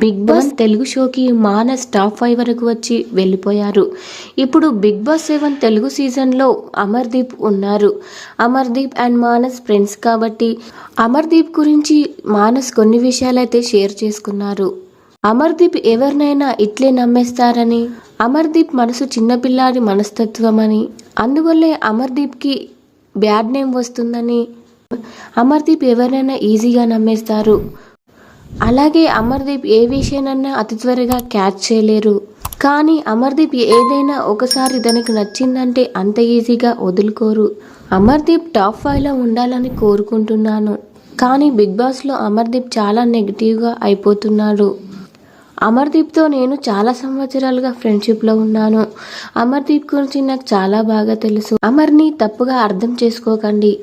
Big boss Telugu షోకి Manas top 5 వరకు వచ్చి వెళ్ళిపోయారు. ఇప్పుడు బిగ్ బాస్ 7 తెలుగు సీజన్లో అమర్దీప్ ఉన్నారు. అమర్దీప్ అండ్ మానస్ ఫ్రెండ్స్ కాబట్టి అమర్దీప్ గురించి మానస్ కొన్ని విషయాలైతే షేర్ చేసుకున్నారు. అమర్దీప్ ఎవరినైనా ఇట్లే నమ్మేస్తారని, అమర్దీప్ మనసు చిన్నపిల్లాడి మనస్తత్వం అని, అందువల్లే అమర్దీప్కి బ్యాడ్ నేమ్ వస్తుందని, అమర్దీప్ ఎవరినైనా ఈజీగా నమ్మేస్తారు. అలాగే అమర్దీప్ ఏ విషయానన్నా అతి త్వరగా క్యాచ్ చేయలేరు. కానీ అమర్దీప్ ఏదైనా ఒకసారి తనకు నచ్చిందంటే అంత ఈజీగా వదులుకోరు. అమర్దీప్ టాప్ 5లో ఉండాలని కోరుకుంటున్నాను. కానీ బిగ్ బాస్లో అమర్దీప్ చాలా నెగిటివ్గా అయిపోతున్నాడు. అమర్దీప్తో నేను చాలా సంవత్సరాలుగా ఫ్రెండ్షిప్లో ఉన్నాను. అమర్దీప్ గురించి నాకు చాలా బాగా తెలుసు. అమర్ని తప్పుగా అర్థం చేసుకోకండి.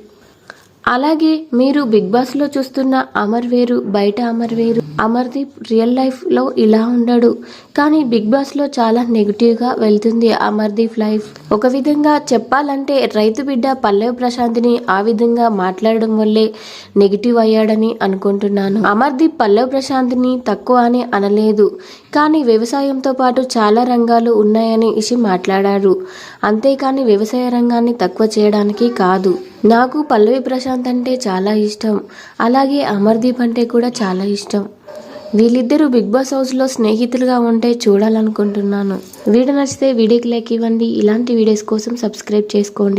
అలాగే మీరు బిగ్ బాస్లో చూస్తున్న అమర్ వేరు, బయట అమర్ వేరు. అమర్దీప్ రియల్ లైఫ్లో ఇలా ఉండడు, కానీ బిగ్ బాస్లో చాలా నెగిటివ్గా వెళ్తుంది అమర్దీప్ లైఫ్. ఒక విధంగా చెప్పాలంటే రైతు బిడ్డ పల్లవి ప్రశాంత్ని ఆ విధంగా మాట్లాడడం వల్లే నెగిటివ్ అయ్యాడని అనుకుంటున్నాను. అమర్దీప్ పల్లవి ప్రశాంత్ని తక్కువ అని అనలేదు, కానీ వ్యవసాయంతో పాటు చాలా రంగాలు ఉన్నాయని ఇషి మాట్లాడారు. అంతేకాని వ్యవసాయ రంగాన్ని తక్కువ చేయడానికి కాదు. నాకు పల్లవి ప్రశాంత్ అంటే చాలా ఇష్టం. అలాగే అమర్దీప్ అంటే కూడా చాలా ఇష్టం. వీళ్ళిద్దరూ బిగ్ బాస్ హౌస్లో స్నేహితులుగా ఉంటే చూడాలనుకుంటున్నాను. వీడియో నచ్చితే వీడియోకి లైక్ ఇవ్వండి. ఇలాంటి వీడియోస్ కోసం సబ్స్క్రైబ్ చేసుకోండి.